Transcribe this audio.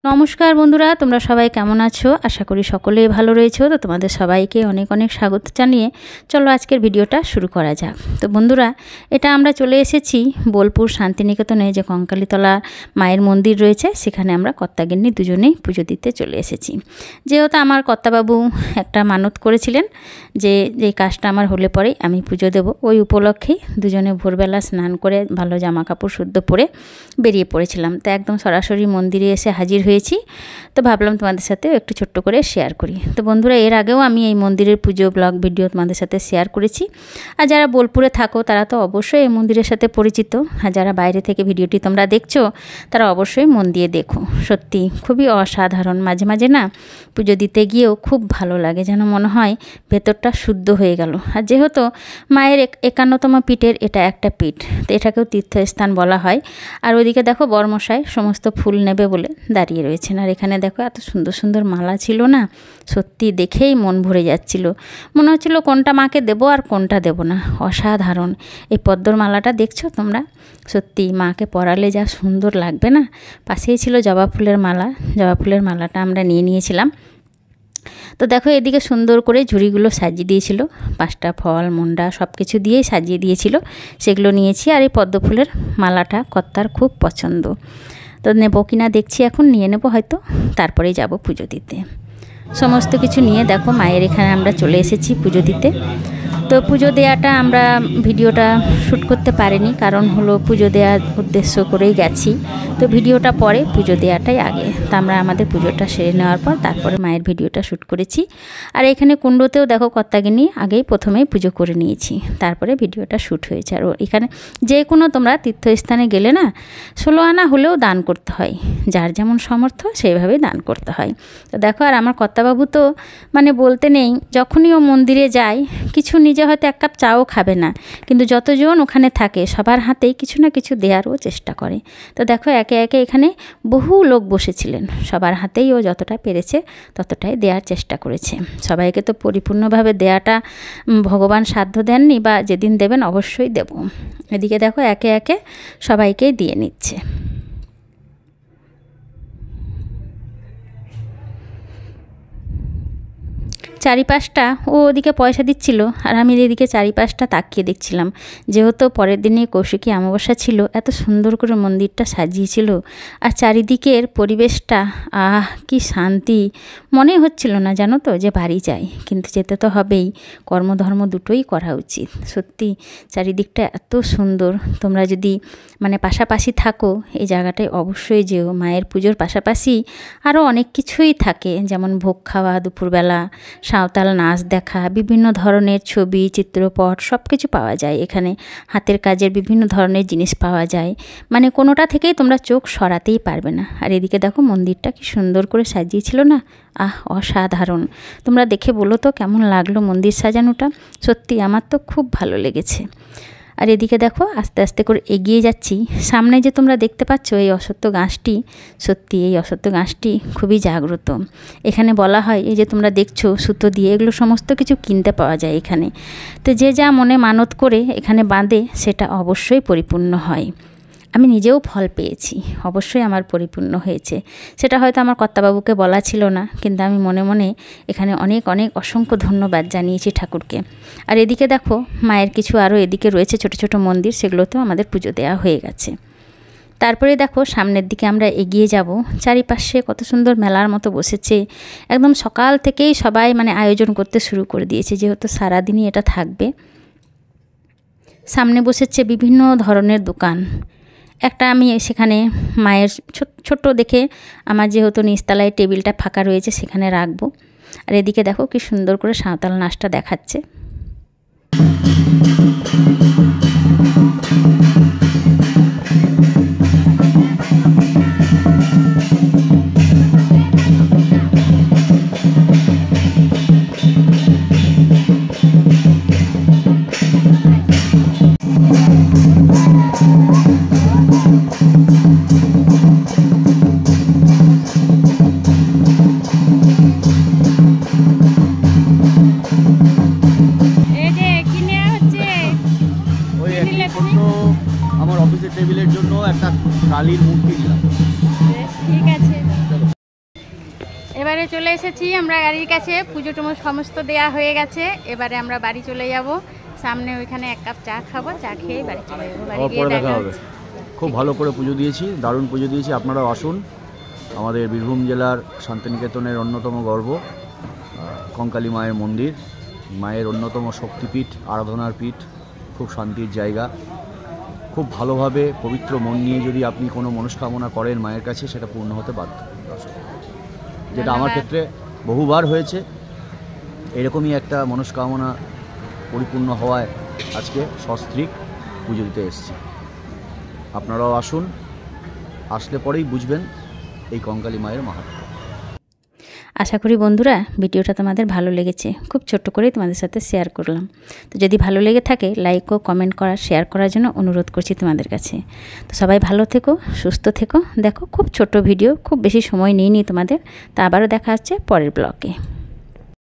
নমস্কার বন্ধুরা, তোমরা সবাই কেমন আছো? আশা করি সকলেই ভালো রয়েছো। তো তোমাদের সবাইকে অনেক অনেক স্বাগত জানিয়ে চলো আজকের ভিডিওটা শুরু করা যাক। তো বন্ধুরা, এটা আমরা চলে এসেছি বোলপুর শান্তিনিকেতনে, যে কঙ্কালীতলা মায়ের মন্দির রয়েছে, সেখানে আমরা কর্তাগিন্নি দুজনেই পুজো দিতে চলে এসেছি। যেহেতু আমার কর্তাবাবু একটা মানত করেছিলেন যে এই কাজটা আমার হলে পরেই আমি পুজো দেব, ওই উপলক্ষেই দুজনে ভোরবেলা স্নান করে ভালো জামা কাপড় শুদ্ধ পরে বেরিয়ে পড়েছিলাম। তো একদম সরাসরি মন্দিরে এসে হাজির হয়েছি। তো ভাবলাম তোমাদের সাথে একটু ছোট্ট করে শেয়ার করি। তো বন্ধুরা, এর আগেও আমি এই মন্দিরের পুজো ব্লগ ভিডিও তোমাদের সাথে শেয়ার করেছি। আর যারা বোলপুরে থাকো তারা তো অবশ্যই এই মন্দিরের সাথে পরিচিত, আর যারা বাইরে থেকে ভিডিওটি তোমরা দেখছো তারা অবশ্যই মন দিয়ে দেখো। সত্যি খুবই অসাধারণ। মাঝে মাঝে না পুজো দিতে গিয়েও খুব ভালো লাগে, যেন মনে হয় ভেতরটা শুদ্ধ হয়ে গেল। আর যেহেতু মায়ের 51তম পীঠের এটা একটা পীঠ, তো এটাকেও তীর্থস্থান বলা হয়। আর ওইদিকে দেখো বরমশাই সমস্ত ফুল নেবে বলে দাঁড়িয়ে রয়েছেন। আর এখানে দেখো এত সুন্দর সুন্দর মালা ছিল না, সত্যি দেখেই মন ভরে যাচ্ছিল। মনে হচ্ছিল কোনটা মাকে দেবো আর কোনটা দেব না। অসাধারণ এই পদ্মর মালাটা দেখছো তোমরা, সত্যি মাকে পরালে যা সুন্দর লাগবে না। পাশেই ছিল জবা ফুলের মালা, জবা ফুলের মালাটা আমরা নিয়ে নিয়েছিলাম। তো দেখো এদিকে সুন্দর করে ঝুড়িগুলো সাজিয়ে দিয়েছিল, 5টা ফল মন্ডা সব কিছু দিয়েই সাজিয়ে দিয়েছিল, সেগুলো নিয়েছি। আর এই পদ্ম ফুলের মালাটা কর্তার খুব পছন্দ। তো নেবো কিনা দেখছি, এখন নিয়ে নেবো হয়তো, তারপরেই যাব পুজো দিতে। সমস্ত কিছু নিয়ে দেখো মায়ের এখানে আমরা চলে এসেছি পুজো দিতে। তো পুজো দেওয়াটা আমরা ভিডিওটা শ্যুট করতে পারিনি, কারণ হলো পুজো দেওয়ার উদ্দেশ্য করেই গেছি। তো ভিডিওটা পরে, পুজো দেওয়াটাই আগে। তো আমরা আমাদের পুজোটা সেরে নেওয়ার পর তারপরে মায়ের ভিডিওটা শ্যুট করেছি। আর এখানে কুণ্ডতেও দেখো কর্তাগিন্নি আগেই প্রথমেই পুজো করে নিয়েছি, তারপরে ভিডিওটা শ্যুট হয়েছে। আর এখানে যে কোনো তোমরা তীর্থস্থানে গেলে না 16 আনা হলেও দান করতে হয়, যার যেমন সামর্থ্য সেইভাবেই দান করতে হয়। তো দেখো, আর আমার কর্তাবাবু তো মানে বলতে নেই, যখনই ও মন্দিরে যায় কিছু নিজে হয়তো 1 কাপ চাও খাবে না, কিন্তু যতজন ওখানে থাকে সবার হাতেই কিছু না কিছু দেওয়ারও চেষ্টা করে। তো দেখো একে একে এখানে বহু লোক বসেছিলেন, সবার হাতেই ও যতটা পেরেছে ততটাই দেওয়ার চেষ্টা করেছে। সবাইকে তো পরিপূর্ণভাবে দেওয়াটা ভগবান সাধ্য দেননি, বা যেদিন দেবেন অবশ্যই দেব। এদিকে দেখো একে একে সবাইকেই দিয়ে নিচ্ছে। চারিপাশটা ও ওদিকে পয়সা দিচ্ছিল, আর আমি এদিকে চারিপাশটা তাকিয়ে দেখছিলাম। যেহেতু পরের দিনে কৌশিকী অমাবস্যা ছিল, এত সুন্দর করে মন্দিরটা সাজিয়েছিল, আর চারিদিকের পরিবেশটা কি শান্তি। মনে হচ্ছিল না জানো তো যে বাড়ি যাই, কিন্তু যেতে তো হবেই, কর্মধর্ম দুটোই করা উচিত। সত্যি চারিদিকটা এত সুন্দর। তোমরা যদি মানে পাশাপাশি থাকো এই জায়গাটায় অবশ্যই যেও। মায়ের পুজোর পাশাপাশি আরও অনেক কিছুই থাকে, যেমন ভোগ খাওয়া, দুপুরবেলা সাঁওতাল নাচ দেখা, বিভিন্ন ধরনের ছবি চিত্রপট সব কিছু পাওয়া যায় এখানে। হাতের কাজের বিভিন্ন ধরনের জিনিস পাওয়া যায়, মানে কোনোটা থেকেই তোমরা চোখ সরাতেই পারবে না। আর এদিকে দেখো মন্দিরটা কি সুন্দর করে সাজিয়েছিল না, অসাধারণ। তোমরা দেখে বলো তো কেমন লাগলো মন্দির সাজানোটা। সত্যি আমার তো খুব ভালো লেগেছে। আর এদিকে দেখো আস্তে আস্তে করে এগিয়ে যাচ্ছি। সামনে যে তোমরা দেখতে পাচ্ছ এই অশ্বত্থ গাছটি, সত্যি এই অশ্বত্থ গাছটি খুবই জাগ্রত। এখানে বলা হয় এই যে তোমরা দেখছো সুতো দিয়ে, এগুলো সমস্ত কিছু কিনতে পাওয়া যায় এখানে। তো যে যা মনে মানত করে এখানে বাঁধে সেটা অবশ্যই পরিপূর্ণ হয়। আমি নিজেও ফল পেয়েছি, অবশ্যই আমার পরিপূর্ণ হয়েছে। সেটা হয়তো আমার কর্তাবাবুকে বলা ছিল না, কিন্তু আমি মনে মনে এখানে অনেক অনেক অসংখ্য ধন্যবাদ জানিয়েছি ঠাকুরকে। আর এদিকে দেখো মায়ের কিছু আরও এদিকে রয়েছে ছোট ছোট মন্দির, সেগুলোতেও আমাদের পুজো দেওয়া হয়ে গেছে। তারপরে দেখো সামনের দিকে আমরা এগিয়ে যাব। চারিপাশে কত সুন্দর মেলার মতো বসেছে, একদম সকাল থেকেই সবাই মানে আয়োজন করতে শুরু করে দিয়েছে, যেহেতু সারাদিনই এটা থাকবে। সামনে বসেছে বিভিন্ন ধরনের দোকান। একটা আমি সেখানে মায়ের ছোট্ট দেখে আমার যেহেতু নিচতলায় টেবিলটা ফাঁকা রয়েছে সেখানে রাখবো। আর এদিকে দেখো কি সুন্দর করে সাঁওতাল নাচটা দেখাচ্ছে। এবারে চলে এসেছি আমরা গাড়ির কাছে, পুজো টুমো সমস্ত দেয়া হয়ে গেছে। এবারে আমরা বাড়ি চলে যাব, সামনে ওইখানে এক কাপ চা খাবো, চা খেয়ে বাড়ি চলে যাবো। বাড়ি গিয়ে দেখা হবে। খুব ভালো করে পুজো দিয়েছি, দারুণ পুজো দিয়েছি। আপনারাও আসুন। আমাদের বীরভূম জেলার শান্তিনিকেতনের অন্যতম গর্ব কঙ্কালী মায়ের মন্দির, মায়ের অন্যতম শক্তিপীঠ, আরাধনার পীঠ, খুব শান্তির জায়গা। খুব ভালোভাবে পবিত্র মন নিয়ে যদি আপনি কোনো মনস্কামনা করেন মায়ের কাছে, সেটা পূর্ণ হতে বাধ্য, যেটা আমার ক্ষেত্রে বহুবার হয়েছে। এরকমই একটা মনস্কামনা পরিপূর্ণ হওয়ায় আজকে সস্ত্রীক পুজো দিতে এসেছি। আপনারাও আসুন, আসলে পরেই বুঝবেন এই কঙ্কালী মায়ের মাহাত্ম্য। আশা করি বন্ধুরা ভিডিওটা তোমাদের ভালো লেগেছে, খুব ছোট্ট করে তোমাদের সাথে শেয়ার করলাম। তো যদি ভালো লেগে থাকে লাইক ও কমেন্ট করা, শেয়ার করার জন্য অনুরোধ করছি তোমাদের কাছে। তো সবাই ভালো থেকো, সুস্থ থেকো। দেখো খুব ছোট ভিডিও, খুব বেশি সময় নিইনি তোমাদের। তা আবারও দেখা হচ্ছে পরের ব্লগে।